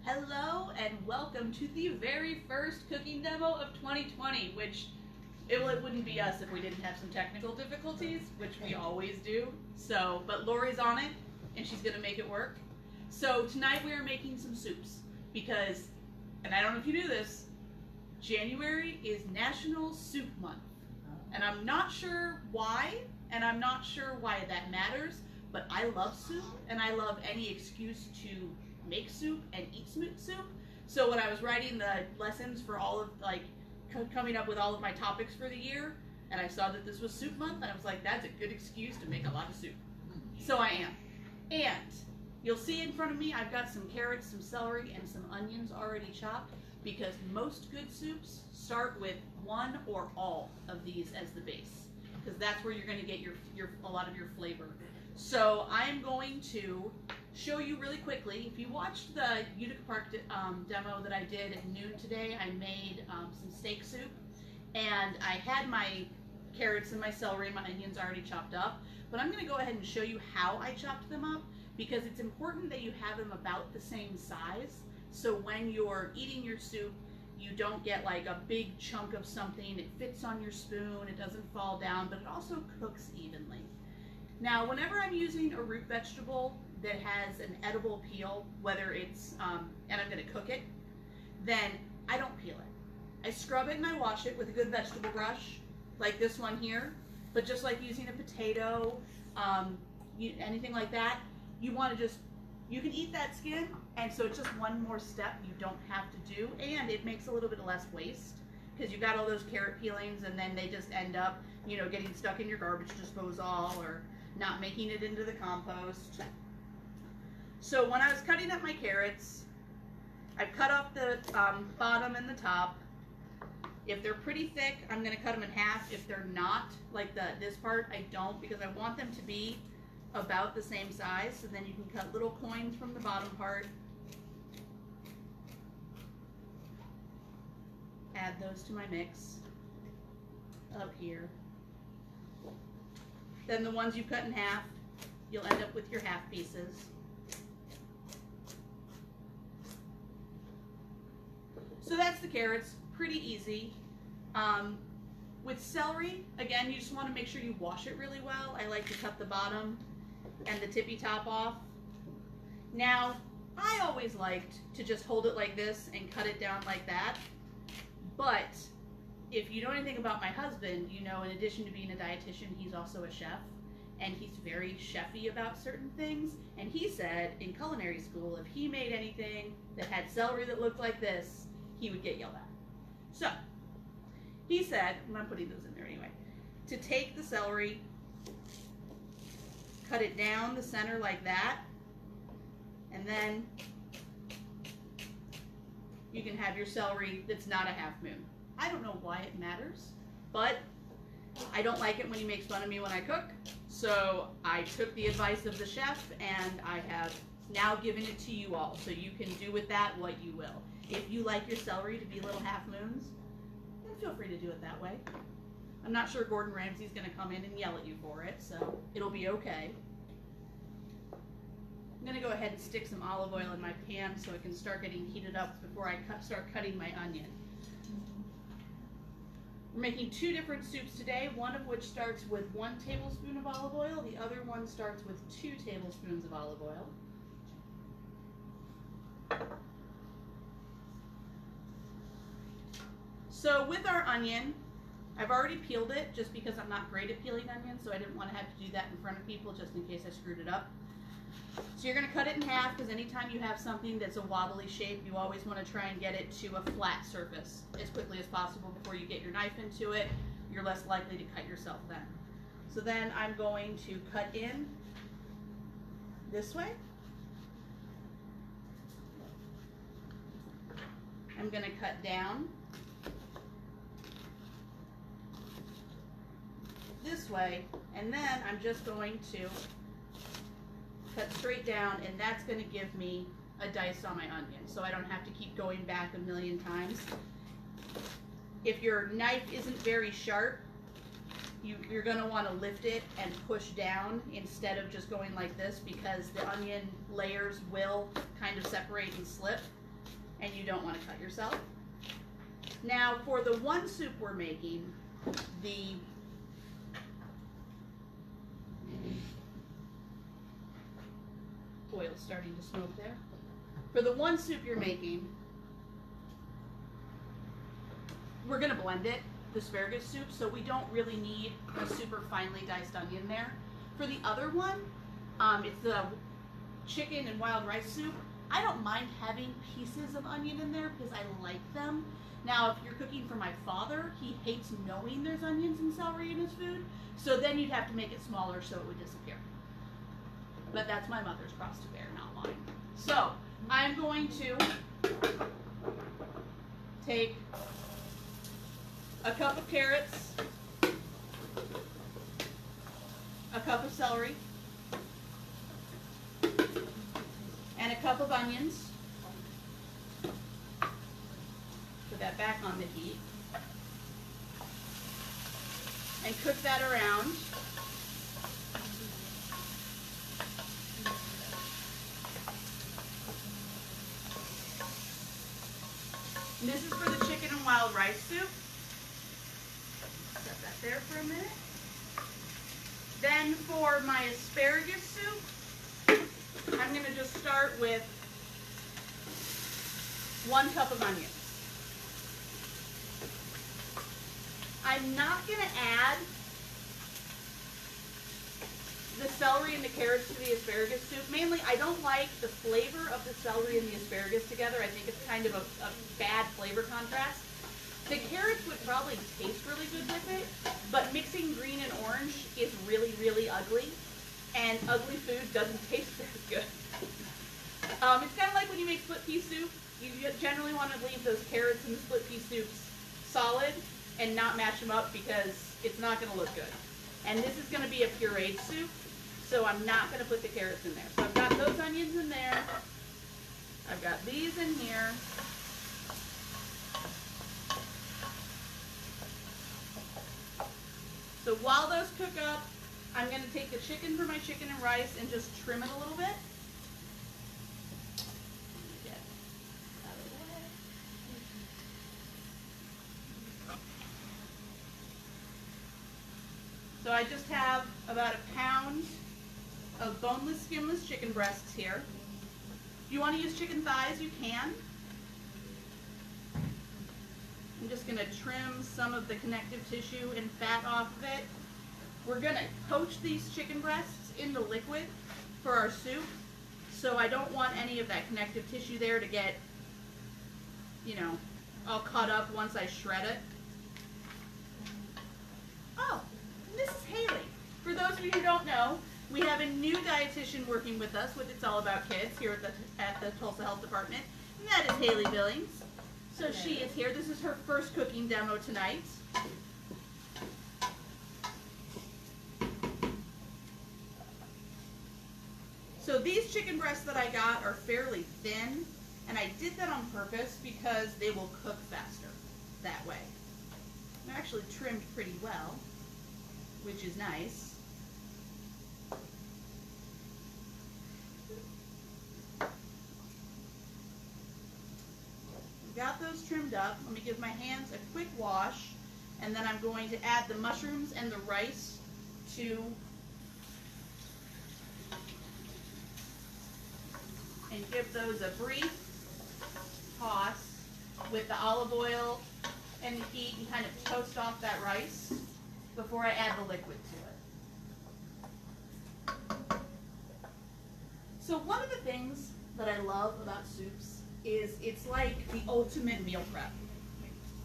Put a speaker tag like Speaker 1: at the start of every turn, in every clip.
Speaker 1: Hello and welcome to the very first cooking demo of 2020, which it wouldn't be us if we didn't have some technical difficulties, which we always do. So, but Lori's on it and she's gonna make it work. So tonight we are making some soups because, and I don't know if you knew this, January is National Soup Month. And I'm not sure why, and I'm not sure why that matters, but I love soup and I love any excuse to make soup and eat soup. So when I was writing the lessons for all of coming up with all of my topics for the year, and I saw that this was soup month, I was like, that's a good excuse to make a lot of soup. So I am. And you'll see in front of me, I've got some carrots, some celery, and some onions already chopped, because most good soups start with one or all of these as the base, because that's where you're going to get a lot of your flavor. So I'm going to show you really quickly. If you watched the Utica Park demo that I did at noon today, I made some steak soup, and I had my carrots and my celery and my onions already chopped up, but I'm going to go ahead and show you how I chopped them up, because it's important that you have them about the same size, so when you're eating your soup, you don't get like a big chunk of something. It fits on your spoon, it doesn't fall down, but it also cooks evenly. Now, whenever I'm using a root vegetable that has an edible peel, whether it's, and I'm gonna cook it, then I don't peel it. I scrub it and I wash it with a good vegetable brush, like this one here, but just like using a potato, anything like that, you wanna you can eat that skin, and so it's just one more step you don't have to do, and it makes a little bit less waste, because you got all those carrot peelings and then they just end up, getting stuck in your garbage disposal or not making it into the compost. So when I was cutting up my carrots, I've cut off the bottom and the top. If they're pretty thick, I'm going to cut them in half. If they're not, like this part, I don't, because I want them to be about the same size. So then you can cut little coins from the bottom part. Add those to my mix up here. Then the ones you cut in half, you'll end up with your half pieces. So that's the carrots, pretty easy. With celery, again, you just want to make sure you wash it really well. I like to cut the bottom and the tippy top off. Now, I always liked to just hold it like this and cut it down like that, but if you know anything about my husband, in addition to being a dietitian, he's also a chef, and he's very chefy about certain things, and he said in culinary school, if he made anything that had celery that looked like this, he would get yelled at. So, he said, I'm putting those in there anyway, to take the celery, cut it down the center like that, and then you can have your celery that's not a half moon. I don't know why it matters, but I don't like it when he makes fun of me when I cook, so I took the advice of the chef, and I have now given it to you all, so you can do with that what you will. If you like your celery to be little half moons, then feel free to do it that way. I'm not sure Gordon Ramsay's going to come in and yell at you for it, so it'll be okay. I'm going to go ahead and stick some olive oil in my pan so it can start getting heated up before I start cutting my onion. We're making two different soups today, one of which starts with 1 tablespoon of olive oil, the other one starts with 2 tablespoons of olive oil. So with our onion, I've already peeled it just because I'm not great at peeling onions, so I didn't want to have to do that in front of people just in case I screwed it up. So you're going to cut it in half, because anytime you have something that's a wobbly shape, you always want to try and get it to a flat surface as quickly as possible before you get your knife into it. You're less likely to cut yourself then. So then I'm going to cut in this way. I'm going to cut down this way, and then I'm just going to cut straight down, and that's going to give me a dice on my onion, so I don't have to keep going back a million times. If your knife isn't very sharp, you're going to want to lift it and push down instead of just going like this, because the onion layers will kind of separate and slip. and you don't want to cut yourself. Now for the one soup we're making, the oil's starting to smoke there. For the one soup you're making, we're going to blend it, the asparagus soup, so we don't really need a super finely diced onion there. For the other one, it's the chicken and wild rice soup. I don't mind having pieces of onion in there because I like them. Now, if you're cooking for my father, he hates knowing there's onions and celery in his food, so then you'd have to make it smaller so it would disappear. But that's my mother's cross to bear, not mine. So, I'm going to take a cup of carrots, a cup of celery, and a cup of onions. Put that back on the heat. And cook that around. And this is for the chicken and wild rice soup. Set that there for a minute. Then for my asparagus soup, I'm going to just start with 1 cup of onions. I'm not going to add the celery and the carrots to the asparagus soup. Mainly, I don't like the flavor of the celery and the asparagus together. I think it's kind of a bad flavor contrast. The carrots would probably taste really good with it, but mixing green and orange is really, really ugly, and ugly food doesn't taste very good. It's kind of like when you make split pea soup. You generally want to leave those carrots in the split pea soups solid and not mash them up because it's not going to look good. And this is going to be a pureed soup, so I'm not going to put the carrots in there. So I've got those onions in there. I've got these in here. So while those cook up, I'm going to take the chicken for my chicken and rice and just trim it a little bit. Get out of the way. So I just have about 1 pound of boneless, skinless chicken breasts here. If you want to use chicken thighs, you can. I'm just going to trim some of the connective tissue and fat off of it. We're going to poach these chicken breasts into liquid for our soup, so I don't want any of that connective tissue there to get, you know, all cut up once I shred it. Oh, this is Haley. For those of you who don't know, we have a new dietitian working with us with It's All About Kids here at the Tulsa Health Department, and that is Haley Billings. So she is here. This is her first cooking demo tonight. So these chicken breasts that I got are fairly thin, and I did that on purpose because they will cook faster that way. They're actually trimmed pretty well, which is nice. Got those trimmed up. Let me give my hands a quick wash, and then I'm going to add the mushrooms and the rice to and give those a brief toss with the olive oil and the heat and kind of toast off that rice before I add the liquid to it. So one of the things that I love about soups is it's like the ultimate meal prep.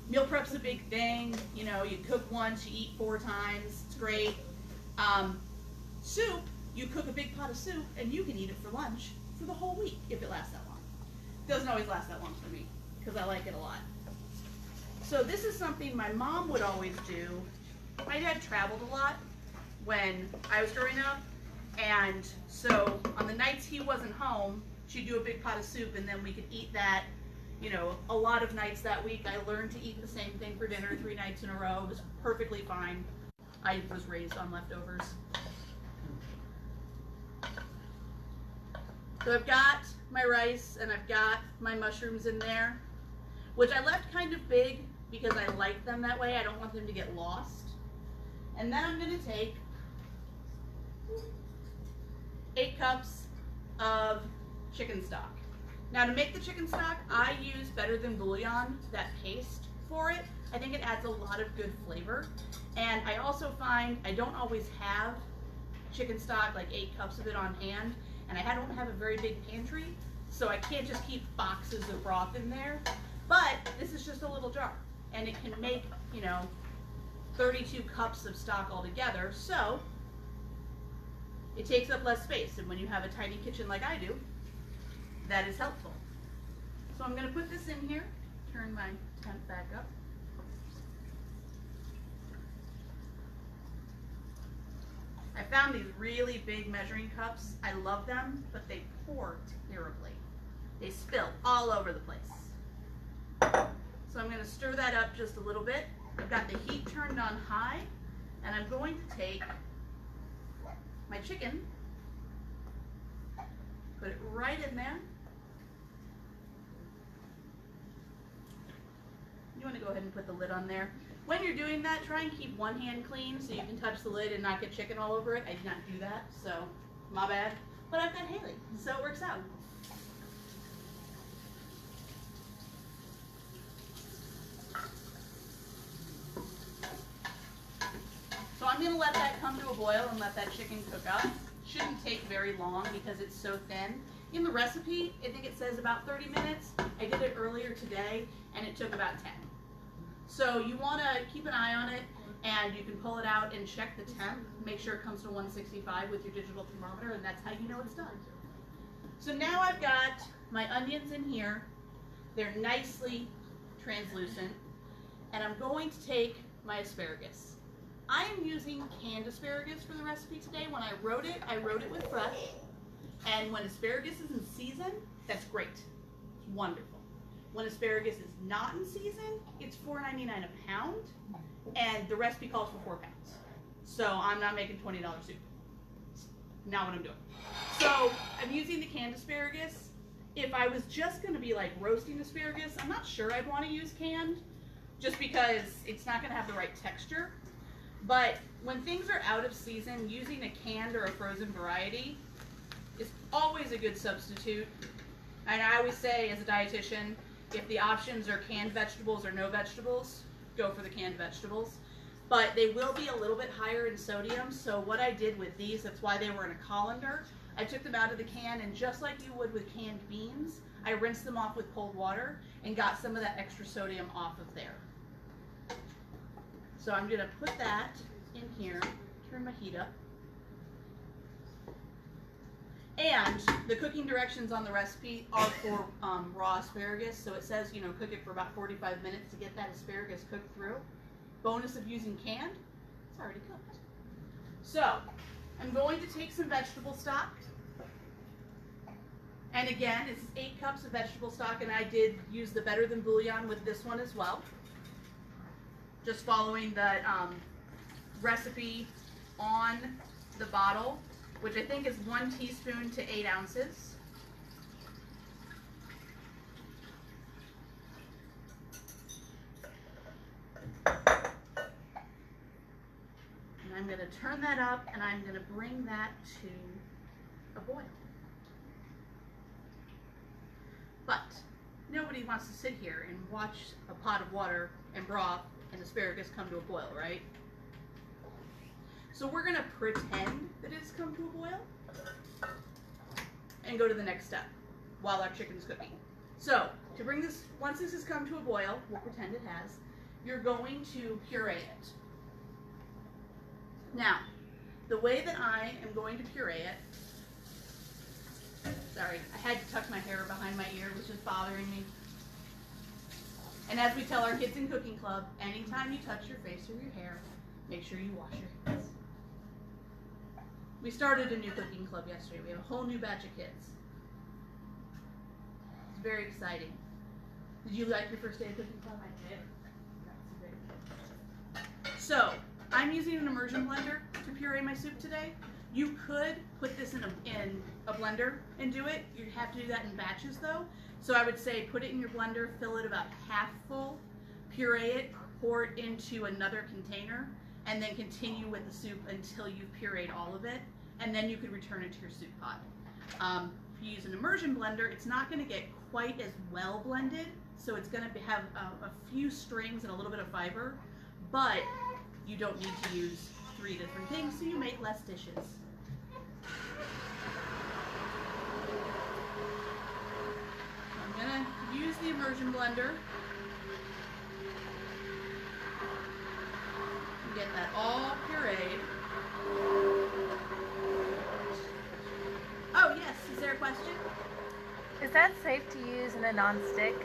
Speaker 1: Meal prep's a big thing. You know, you cook once, you eat 4 times. It's great. Soup, you cook a big pot of soup and you can eat it for lunch for the whole week if it lasts that long. It doesn't always last that long for me because I like it a lot. So this is something my mom would always do. My dad traveled a lot when I was growing up, and so on the nights he wasn't home, she'd do a big pot of soup, and then we could eat that, you know, a lot of nights that week. I learned to eat the same thing for dinner 3 nights in a row. It was perfectly fine. I was raised on leftovers. So I've got my rice and I've got my mushrooms in there, which I left kind of big because I like them that way. I don't want them to get lost. And then I'm going to take 8 cups of chicken stock. Now to make the chicken stock, I use Better Than Bouillon, that paste for it. I think it adds a lot of good flavor. And I also find I don't always have chicken stock, like 8 cups of it on hand, and I don't have a very big pantry, so I can't just keep boxes of broth in there. But this is just a little jar, and it can make, 32 cups of stock altogether, so it takes up less space, and when you have a tiny kitchen like I do, that is helpful. So I'm going to put this in here, turn my temp back up. I found these really big measuring cups. I love them, but they pour terribly. They spill all over the place. So I'm going to stir that up just a little bit. I've got the heat turned on high, and I'm going to take my chicken, put it right in there. You want to go ahead and put the lid on there. When you're doing that, try and keep one hand clean so you can touch the lid and not get chicken all over it. I did not do that, so my bad. But I've got Haley, so it works out. So I'm going to let that come to a boil and let that chicken cook up. Shouldn't take very long because it's so thin. In the recipe, I think it says about 30 minutes. I did it earlier today, and it took about 10. So you want to keep an eye on it, and you can pull it out and check the temp. Make sure it comes to 165 with your digital thermometer, and that's how you know it's done. So now I've got my onions in here. They're nicely translucent, and I'm going to take my asparagus. I am using canned asparagus for the recipe today. When I wrote it with fresh, and when asparagus is in season, that's great. It's wonderful. When asparagus is not in season, it's $4.99 a pound, and the recipe calls for 4 pounds. So I'm not making $20 soup. Not what I'm doing. So I'm using the canned asparagus. If I was just going to be like roasting asparagus, I'm not sure I'd want to use canned, just because it's not going to have the right texture. But when things are out of season, using a canned or a frozen variety is always a good substitute. And I always say, as a dietitian, if the options are canned vegetables or no vegetables, go for the canned vegetables. But they will be a little bit higher in sodium, so what I did with these, that's why they were in a colander, I took them out of the can, and just like you would with canned beans, I rinsed them off with cold water and got some of that extra sodium off of there. So I'm going to put that in here, turn my heat up. And the cooking directions on the recipe are for raw asparagus. So it says, cook it for about 45 minutes to get that asparagus cooked through. Bonus of using canned, it's already cooked. So I'm going to take some vegetable stock. And again, this is 8 cups of vegetable stock, and I did use the Better Than Bouillon with this one as well. Just following the recipe on the bottle, which I think is 1 teaspoon to 8 ounces. And I'm going to turn that up, and I'm going to bring that to a boil. But nobody wants to sit here and watch a pot of water and broth and asparagus come to a boil, right? So we're going to pretend that it's come to a boil and go to the next step while our chicken's cooking. So to bring this, once this has come to a boil, we'll pretend it has, you're going to puree it. Now, the way that I am going to puree it, sorry, I had to tuck my hair behind my ear, which is bothering me. And as we tell our kids in cooking club, anytime you touch your face or your hair, make sure you wash your hands. We started a new cooking club yesterday. We have a whole new batch of kids. It's very exciting. Did you like your first day of cooking club? I did. So, I'm using an immersion blender to puree my soup today. You could put this in a blender and do it. You have to do that in batches though. So I would say put it in your blender, fill it about half full, puree it, pour it into another container, and then continue with the soup until you've pureed all of it, and then you could return it to your soup pot. If you use an immersion blender, it's not going to get quite as well blended, so it's going to have a few strings and a little bit of fiber, but you don't need to use 3 different things, so you make less dishes. I'm going to use the immersion blender and get that all pureed. Oh yes, is there a question?
Speaker 2: Is that safe to use in a non-stick?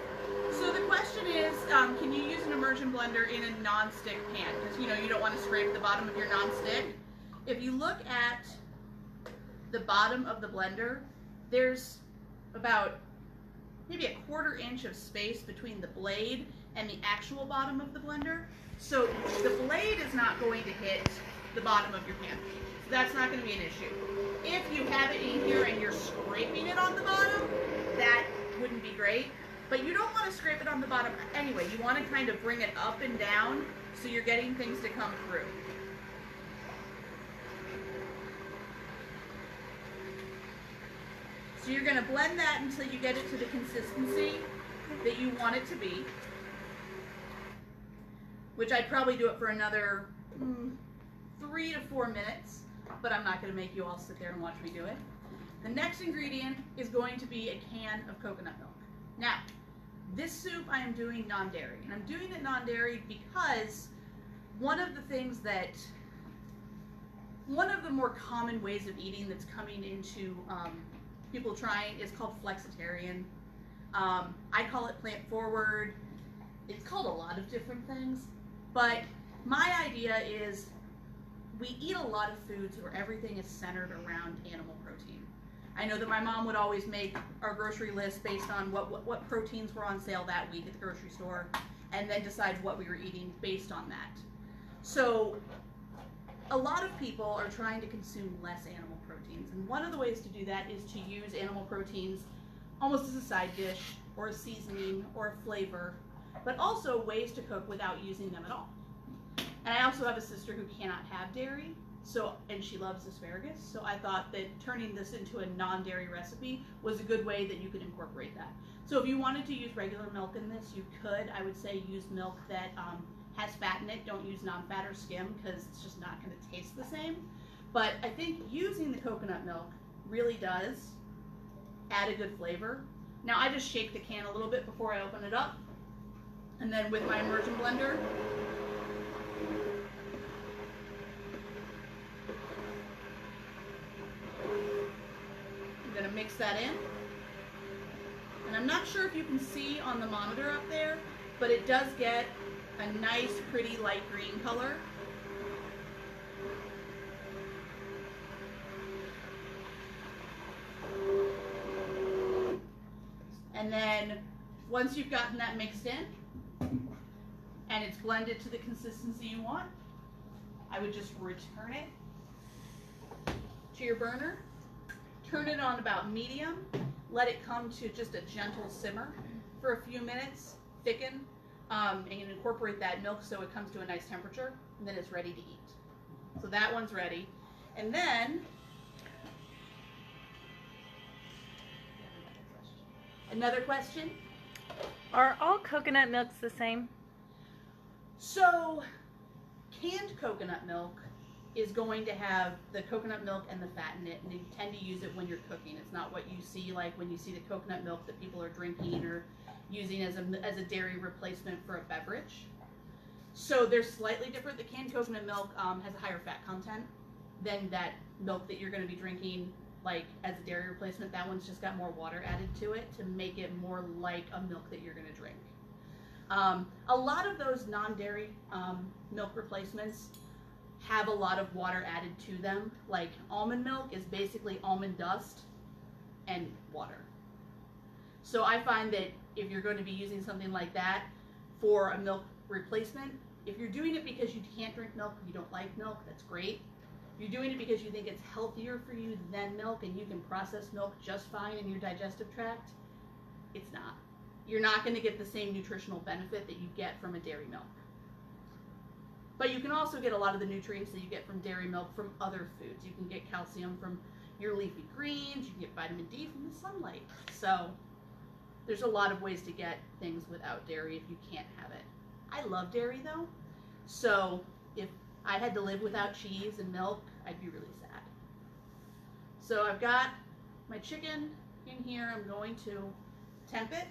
Speaker 1: So the question is, can you use an immersion blender in a non-stick pan? Because you don't want to scrape the bottom of your non-stick. If you look at the bottom of the blender, there's about maybe a 1/4 inch of space between the blade and the actual bottom of the blender. So the blade is not going to hit the bottom of your pan. So that's not going to be an issue. If you have it in here and you're scraping it on the bottom, that wouldn't be great. But you don't want to scrape it on the bottom anyway. You want to kind of bring it up and down so you're getting things to come through. So you're going to blend that until you get it to the consistency that you want it to be, which I'd probably do it for another 3 to 4 minutes, but I'm not going to make you all sit there and watch me do it. The next ingredient is going to be a can of coconut milk. Now, this soup I am doing non-dairy, and I'm doing it non-dairy because one of the more common ways of eating that's coming into people trying is called flexitarian. I call it plant forward. It's called a lot of different things, but my idea is we eat a lot of foods where everything is centered around animal protein. I know that my mom would always make our grocery list based on what proteins were on sale that week at the grocery store, and then decide what we were eating based on that. So a lot of people are trying to consume less animal proteins, and one of the ways to do that is to use animal proteins almost as a side dish or a seasoning or a flavor, but also ways to cook without using them at all. And I also have a sister who cannot have dairy, and she loves asparagus, so I thought that turning this into a non-dairy recipe was a good way that you could incorporate that. So if you wanted to use regular milk in this, you could. I would say use milk that has fat in it. Don't use non-fat or skim because it's just not going to taste the same. But I think using the coconut milk really does add a good flavor. Now I just shake the can a little bit before I open it up, and then with my immersion blender, I'm going to mix that in. And I'm not sure if you can see on the monitor up there, but it does get a nice, pretty light green color. And then once you've gotten that mixed in and it's blended to the consistency you want, I would just return it to your burner. Turn it on about medium. Let it come to just a gentle simmer for a few minutes. Thicken and incorporate that milk so it comes to a nice temperature, and then it's ready to eat. So that one's ready. And then another question?
Speaker 2: Are all coconut milks the same?
Speaker 1: So canned coconut milk is going to have the coconut milk and the fat in it, and you tend to use it when you're cooking. It's not what you see like when you see the coconut milk that people are drinking or using as a dairy replacement for a beverage. So they're slightly different. The canned coconut milk has a higher fat content than that milk that you're going to be drinking like as a dairy replacement. That one's just got more water added to it to make it more like a milk that you're going to drink. A lot of those non-dairy milk replacements have a lot of water added to them. Like almond milk is basically almond dust and water. So I find that if you're going to be using something like that for a milk replacement, if you're doing it because you can't drink milk or you don't like milk, that's great. you're doing it because you think it's healthier for you than milk and you can process milk just fine in your digestive tract, it's not. You're not going to get the same nutritional benefit that you get from a dairy milk. But you can also get a lot of the nutrients that you get from dairy milk from other foods. You can get calcium from your leafy greens, you can get vitamin D from the sunlight. So there's a lot of ways to get things without dairy if you can't have it. I love dairy though, so if I had to live without cheese and milk, I'd be really sad. So I've got my chicken in here. I'm going to temp it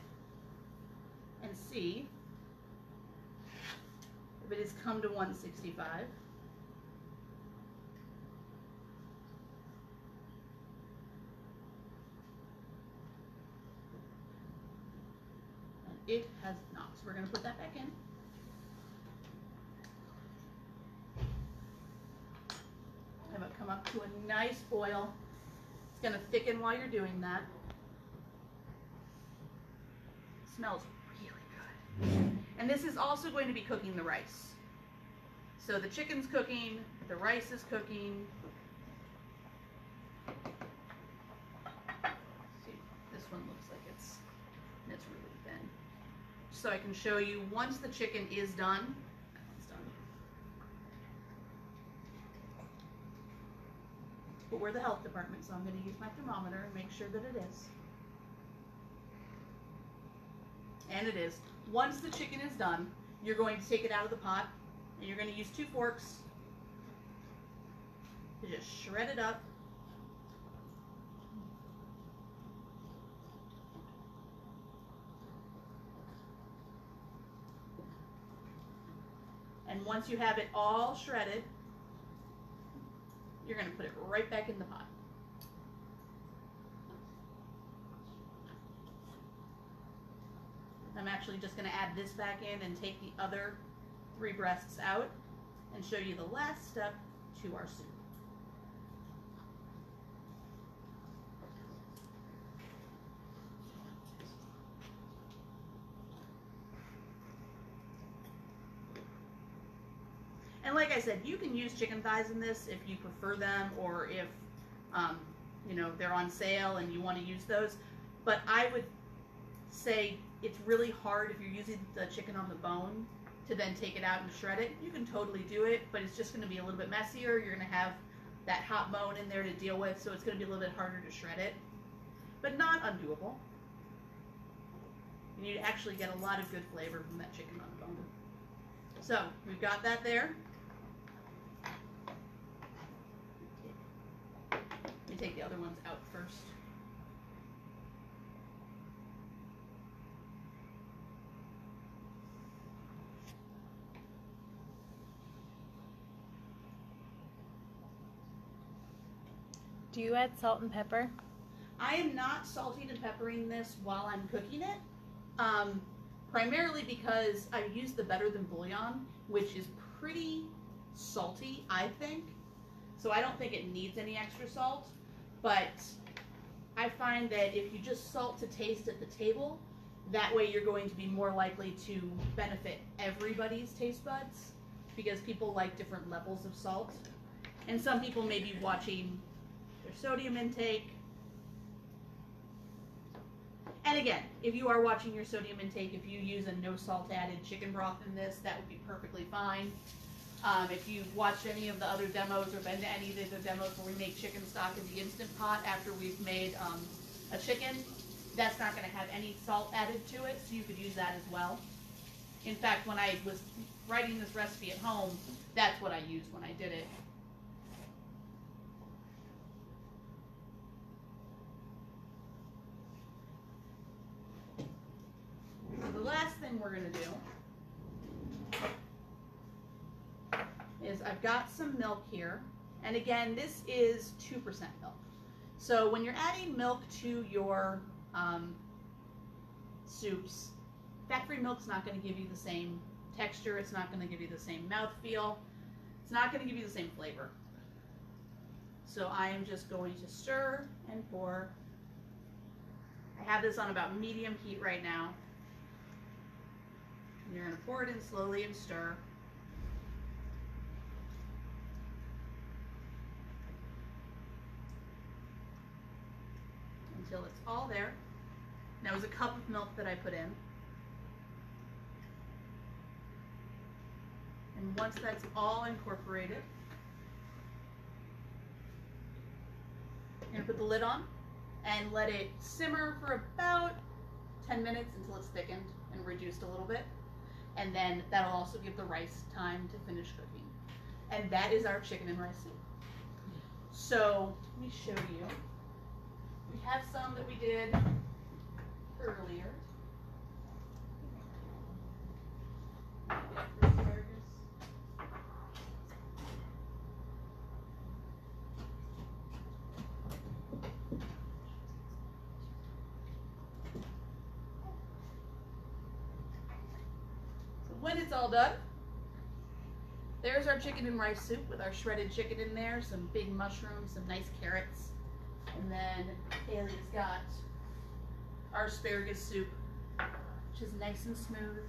Speaker 1: and see if it has come to 165. And it has not, so we're going to put that back in. Have it come up to a nice boil. It's going to thicken while you're doing that. It smells really good. And this is also going to be cooking the rice. So the chicken's cooking, the rice is cooking. See, this one looks like it's really thin. So I can show you once the chicken is done. But we're the health department, so I'm going to use my thermometer and make sure that it is. And it is. Once the chicken is done, you're going to take it out of the pot, and you're going to use 2 forks to just shred it up. And once you have it all shredded, you're going to put it right back in the pot. I'm actually just going to add this back in and take the other 3 breasts out and show you the last step to our soup. And like I said, you can use chicken thighs in this if you prefer them, or if you know, they're on sale and you want to use those. But I would say it's really hard if you're using the chicken on the bone to then take it out and shred it. You can totally do it, but it's just going to be a little bit messier. You're going to have that hot bone in there to deal with, so it's going to be a little bit harder to shred it, but not undoable. And you actually get a lot of good flavor from that chicken on the bone. So we've got that there. Let me take the other ones out first.
Speaker 2: Do you add salt and pepper?
Speaker 1: I am not salting and peppering this while I'm cooking it, primarily because I've used the Better Than bouillon, which is pretty salty, I think. So I don't think it needs any extra salt, but I find that if you just salt to taste at the table, that way you're going to be more likely to benefit everybody's taste buds, because people like different levels of salt. And some people may be watching their sodium intake. And again, if you are watching your sodium intake, if you use a no salt added chicken broth in this, that would be perfectly fine. If you've watched any of the other demos or been to any of the other demos where we make chicken stock in the Instant Pot after we've made a chicken, that's not going to have any salt added to it, so you could use that as well. In fact, when I was writing this recipe at home, that's what I used when I did it. So the last thing we're going to do is I've got some milk here, and again, this is 2% milk. So when you're adding milk to your soups, fat-free milk's not going to give you the same texture, it's not going to give you the same mouthfeel, it's not going to give you the same flavor. So I am just going to stir and pour. I have this on about medium heat right now. And you're going to pour it in slowly and stir. until it's all there. That was a cup of milk that I put in. And once that's all incorporated, I'm going to put the lid on and let it simmer for about 10 minutes until it's thickened and reduced a little bit. And then that'll also give the rice time to finish cooking. And that is our chicken and rice soup. So let me show you. We have some that we did earlier. Asparagus. So when it's all done, there's our chicken and rice soup with our shredded chicken in there, some big mushrooms, some nice carrots. And then Haley's got our asparagus soup, which is nice and smooth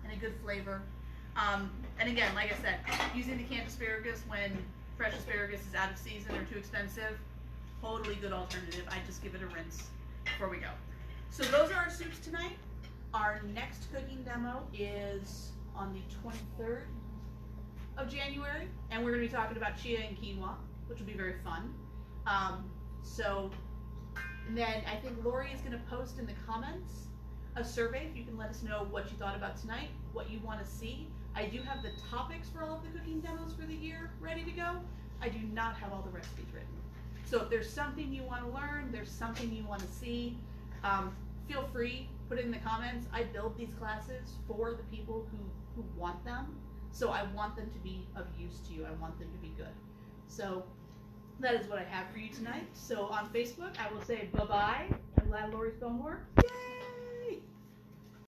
Speaker 1: and a good flavor. And again, like I said, using the canned asparagus when fresh asparagus is out of season or too expensive, totally good alternative. I just give it a rinse before we go. So those are our soups tonight. Our next cooking demo is on the 23rd of January, and we're going to be talking about chia and quinoa, which will be very fun. And then I think Lori is going to post in the comments a survey if you can let us know what you thought about tonight, what you want to see. I do have the topics for all of the cooking demos for the year ready to go. I do not have all the recipes written. So if there's something you want to learn, there's something you want to see, feel free, put it in the comments. I build these classes for the people who want them. So I want them to be of use to you. I want them to be good. So that is what I have for you tonight. So on Facebook, I will say bye-bye. I'm glad Lori's phone worked. Yay!